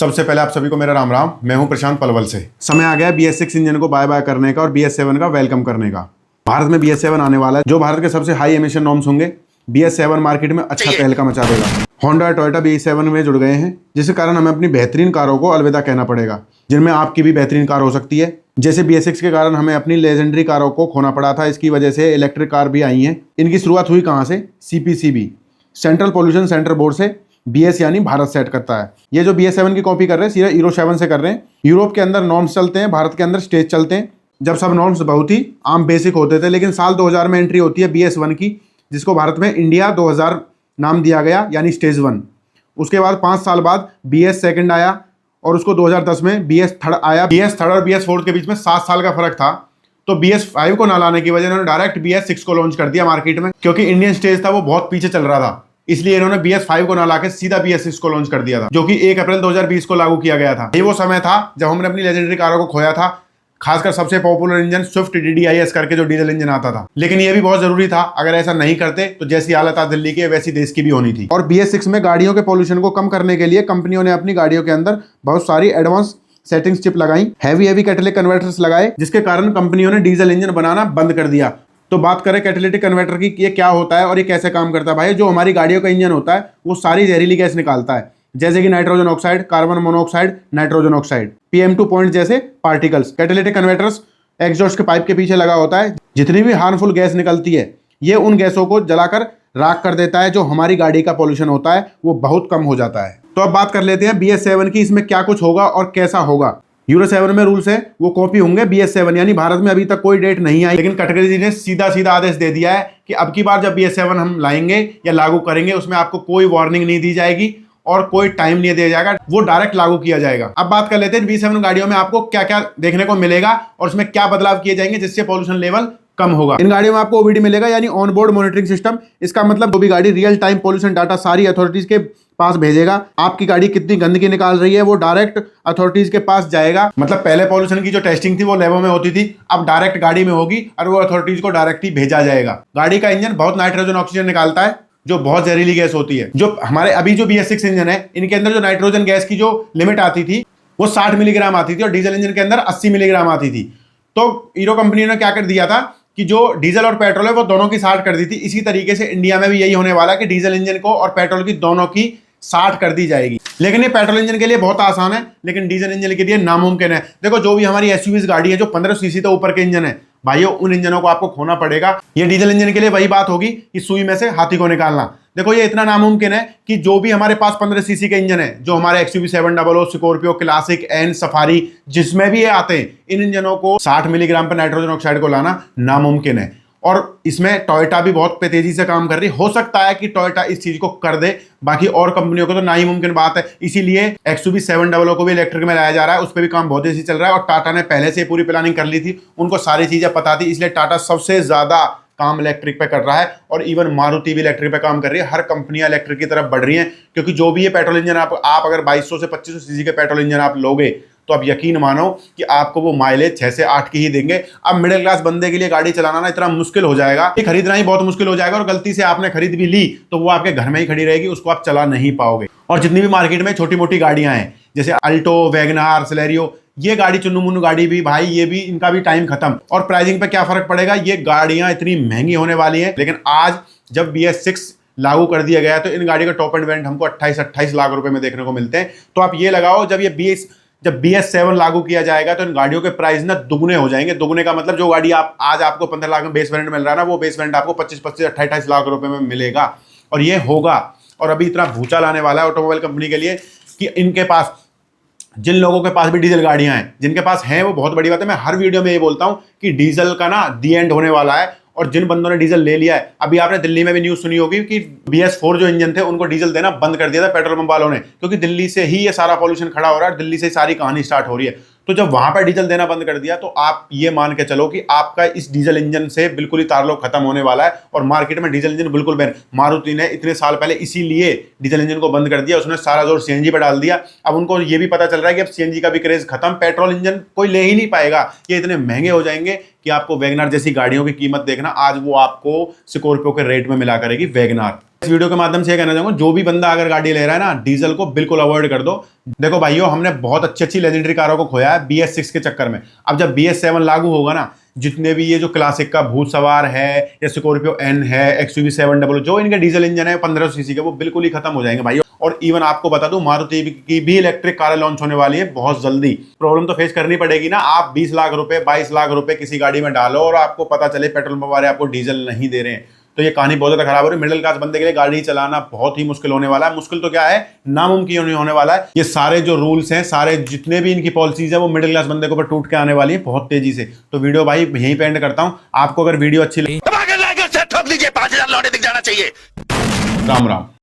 सबसे पहले आप सभी को मेरा राम राम। मैं हूं प्रशांत पलवल से। समय आ गया BS6 इंजन को बाय बाय करने का और BS7 का वेलकम करने का। भारत में BS7 आने वाला है, जो भारत के सबसे हाई एमिशन नॉर्म्स होंगे। BS7 मार्केट में अच्छा तहलका मचा देगा। होंडा और टोयोटा BS7 में जुड़ गए हैं, जिसके कारण हमें अपनी बेहतरीन कारों को अलविदा कहना पड़ेगा, जिनमें आपकी भी बेहतरीन कार हो सकती है। जैसे BS6 के कारण हमें अपनी लेजेंडरी कारों को खोना पड़ा था, इसकी वजह से इलेक्ट्रिक कार भी आई हैं। इनकी शुरुआत हुई कहाँ से? CPCB, central pollution centre board से। BS यानी भारत सेट करता है। ये जो BS7 की कॉपी कर रहे हैं सीधा यूरो 7 से कर रहे हैं। यूरोप के अंदर नॉर्म्स चलते हैं, भारत के अंदर स्टेज चलते हैं। जब सब नॉर्म्स बहुत ही आम बेसिक होते थे, लेकिन साल 2000 में एंट्री होती है BS1 की, जिसको भारत में इंडिया 2000 नाम दिया गया, यानी स्टेज 1। उसके बाद 5 साल बाद BS2 आया और उसको 2010 में BS3 आया। BS3 और BS4 के बीच में 7 साल का फर्क था। तो BS5 को ना लाने की वजह इन्होंने डायरेक्ट BS6 को लॉन्च कर दिया मार्केट में, क्योंकि इंडियन स्टेज था वो बहुत पीछे चल रहा था। इसलिए इन्होंने BS5 को ना लाके सीधा BS6 को लॉन्च कर दिया था, जो कि 1 अप्रैल 2020 को लागू किया गया था। ये वो समय था जब हमने अपनी लेजेंडरी कारों को खोया था, खासकर सबसे पॉपुलर इंजन स्विफ्ट DDIS करके जो डीजल इंजन आता था। लेकिन ये भी बहुत जरूरी था, अगर ऐसा नहीं करते तो जैसी हालत आज दिल्ली की वैसी देश की भी होनी थी। और BS6 में गाड़ियों के पोल्यूशन को कम करने के लिए कंपनियों ने अपनी गाड़ियों के अंदर बहुत सारी एडवांस सेटिंग्स चिप लगाई, हैवी कैटेलिटिक कन्वर्टर्स लगाए, जिसके कारण कंपनियों ने डीजल इंजन बनाना बंद कर दिया। तो बात करें कैटेलिटिक कन्वर्टर की, ये क्या होता है और ये कैसे काम करता है। भाई, जो हमारी गाड़ियों का इंजन होता है वो सारी जहरीली गैस निकालता है, जैसे कि nitrogen oxide, carbon monoxide, nitrogen oxide, PM2 point जैसे पार्टिकल्स। कैटेलिटिक कन्वर्टर्स एग्जॉस्ट के पाइप के पीछे लगा होता है। जितनी भी हार्मफुल गैस निकलती है, ये उन गैसों को जलाकर राख कर देता है। जो हमारी गाड़ी का पोल्यूशन होता है वो बहुत कम हो जाता है। तो अब बात कर लेते हैं BS7 की, इसमें क्या कुछ होगा और कैसा होगा। यूरो 7 में रूल्स है वो कॉपी होंगे BS7, यानी भारत में अभी तक कोई डेट नहीं आई, लेकिन कैटेगरी जी ने सीधा आदेश दे दिया है कि अब की बार जब BS7 हम लाएंगे या लागू करेंगे, उसमें आपको कोई वार्निंग नहीं दी जाएगी और कोई टाइम नहीं दिया जाएगा, वो डायरेक्ट लागू किया जाएगा। अब बात कर लेते हैं BS7 गाड़ियों में आपको क्या क्या देखने को मिलेगा और उसमें क्या बदलाव किए जाएंगे जिससे पॉल्यूशन लेवल कम होगा। इन गाड़ियों में आपको OBD मिलेगा, यानी ऑन बोर्ड मॉनिटरिंग सिस्टम। इसका मतलब जो भी गाड़ी रियल टाइम पॉल्यूशन डाटा सारी अथॉरिटीज के पास भेजेगा। आपकी गाड़ी कितनी गंदगी निकाल रही है वो डायरेक्ट अथॉरिटीज के पास जाएगा। मतलब पहले पॉल्यूशन की जो टेस्टिंग थी वो लैबों में होती थी, अब डायरेक्ट गाड़ी में होगी और वो अथॉरिटीज को डायरेक्ट ही भेजा जाएगा। गाड़ी का इंजन बहुत नाइट्रोजन ऑक्सीजन निकालता है, जो बहुत जहरीली गैस होती है। जो हमारे अभी जो BS6 इंजन है, इनके अंदर जो नाइट्रोजन गैस की जो लिमिट आती थी वो 60 मिलीग्राम आती थी और डीजल इंजन के अंदर 80 मिलीग्राम आती थी। तो हीरो कंपनी ने क्या कर दिया था कि जो डीजल और पेट्रोल है वो दोनों की 60 कर दी थी। इसी तरीके से इंडिया में भी यही होने वाला है कि डीजल इंजन को और पेट्रोल की दोनों की 60 कर दी जाएगी। लेकिन ये पेट्रोल इंजन के लिए बहुत आसान है, लेकिन डीजल इंजन के लिए नामुमकिन है। देखो, जो भी हमारी SUV गाड़ी है जो 15 सीसी से ऊपर के इंजन है, भाइयों उन इंजनों को आपको खोना पड़ेगा। ये डीजल इंजन के लिए वही बात होगी कि सुई में से हाथी को निकालना। देखो, ये इतना नामुमकिन है कि जो भी हमारे पास 15 सीसी के इंजन है, जो हमारे XUV 700, Scorpio, classic, N, Safari, जिसमें भी ये आते हैं, इन इंजनों को 60 मिलीग्राम पर नाइट्रोजन ऑक्साइड को लाना नामुमकिन है। और इसमें टोयोटा भी बहुत तेजी से काम कर रही है। हो सकता है कि टोयोटा इस चीज को कर दे, बाकी और कंपनियों को तो ना ही मुमकिन बात है। इसीलिए XUV 700 को भी इलेक्ट्रिक में लाया जा रहा है, उस पर भी काम बहुत तेजी चल रहा है। और टाटा ने पहले से पूरी प्लानिंग कर ली थी, उनको सारी चीजें पता थी, इसलिए टाटा सबसे ज्यादा काम इलेक्ट्रिक पे कर रहा है। और इवन मारुति भी इलेक्ट्रिक पे काम कर रही है। हर कंपनियां इलेक्ट्रिक की तरफ बढ़ रही हैं, क्योंकि जो भी ये पेट्रोल इंजन आप अगर 2200 से 2500 सीसी के पेट्रोल इंजन आप लोगे तो आप यकीन मानो कि आपको वो माइलेज 6 से 8 की ही देंगे। अब मिडिल क्लास बंदे के लिए गाड़ी चलाना ना इतना मुश्किल हो जाएगा कि खरीदना ही बहुत मुश्किल हो जाएगा। और गलती से आपने खरीद भी ली तो वो आपके घर में ही खड़ी रहेगी, उसको आप चला नहीं पाओगे। और जितनी भी मार्केट में छोटी मोटी गाड़ियां हैं, जैसे अल्टो, वैगनार, सेलेरियो, ये गाड़ी चुन्नू मुन्नू गाड़ी भी, भाई ये भी, इनका भी टाइम खत्म। और प्राइसिंग पे क्या फर्क पड़ेगा, ये गाड़ियां इतनी महंगी होने वाली हैं। लेकिन आज जब BS6 लागू कर दिया गया तो इन गाड़ी का टॉप एंड वेरिएंट हमको 28 लाख रुपए में देखने को मिलते हैं। तो आप ये लगाओ, जब BS7 लागू किया जाएगा तो इन गाड़ियों के प्राइस ना दुगने हो जाएंगे। दुगने का मतलब जो गाड़ी आप आज आपको 15 लाख में बेस वेरिएंट मिल रहा है ना, वो बेस वेरिएंट आपको 25 28 लाख रुपए में मिलेगा। और ये होगा। और अभी इतना भूचाल आने वाला है ऑटोमोबाइल कंपनी के लिए कि इनके पास, जिन लोगों के पास भी डीजल गाड़ियां हैं, जिनके पास हैं, वो बहुत बड़ी बात है। मैं हर वीडियो में ये बोलता हूं कि डीजल का ना दी एंड होने वाला है। और जिन बंदों ने डीजल ले लिया है, अभी आपने दिल्ली में भी न्यूज सुनी होगी कि BS4 जो इंजन थे उनको डीजल देना बंद कर दिया था पेट्रोल पंप वालों ने, क्योंकि दिल्ली से ही ये सारा पॉल्यूशन खड़ा हो रहा है, दिल्ली से सारी कहानी स्टार्ट हो रही है। तो जब वहां पर डीजल देना बंद कर दिया तो आप ये मान के चलो कि आपका इस डीजल इंजन से बिल्कुल ही ताल्लुक खत्म होने वाला है। और मार्केट में डीजल इंजन बिल्कुल बैन। मारुति ने इतने साल पहले इसीलिए डीजल इंजन को बंद कर दिया, उसने सारा जोर CNG पर डाल दिया। अब उनको ये भी पता चल रहा है कि अब CNG का भी क्रेज खत्म, पेट्रोल इंजन कोई ले ही नहीं पाएगा, ये इतने महंगे हो जाएंगे कि आपको वैगनार जैसी गाड़ियों की कीमत देखना, आज वो आपको स्कॉर्पियो के रेट में मिला करेगी वैगनार। इस वीडियो के माध्यम से ये कहना चाहूंगा, जो भी बंदा अगर गाड़ी ले रहा है ना, डीजल को बिल्कुल अवॉइड कर दो। देखो भाइयों, हमने बहुत अच्छी अच्छी लेजेंडरी कारों को खोया है BS6 के चक्कर में। अब जब BS7 लागू होगा ना, जितने भी ये जो क्लासिक का भूत सवार है या स्कॉर्पियो एन है, XUV 700, जो इनके डीजल इंजन है 1500 सीसी के, वो बिल्कुल ही खत्म हो जाएंगे भाइयों। और इवन आपको बता दूं, मारुति की भी इलेक्ट्रिक कारें लॉन्च होने वाली है बहुत जल्दी। प्रॉब्लम तो फेस करनी पड़ेगी ना, आप 20 लाख रुपए 22 लाख रुपए किसी गाड़ी में डालो और आपको पता चले पेट्रोल पंप वाले आपको डीजल नहीं दे रहे हैं, तो ये कहानी बहुत ज्यादा खराब हो रही है। मिडिल क्लास बंदे के लिए गाड़ी चलाना बहुत ही मुश्किल होने वाला है। मुश्किल तो क्या है, नामुमकिन होने वाला है। ये सारे जो रूल्स हैं, सारे जितने भी इनकी पॉलिसीज है, वो मिडिल क्लास बंदे के ऊपर टूट के आने वाली है बहुत तेजी से। तो वीडियो भाई यहीं पे एंड करता हूं। आपको अगर वीडियो अच्छी लगी, ठोक लीजिए, 5000 लौटे दिख जाना चाहिए। राम राम।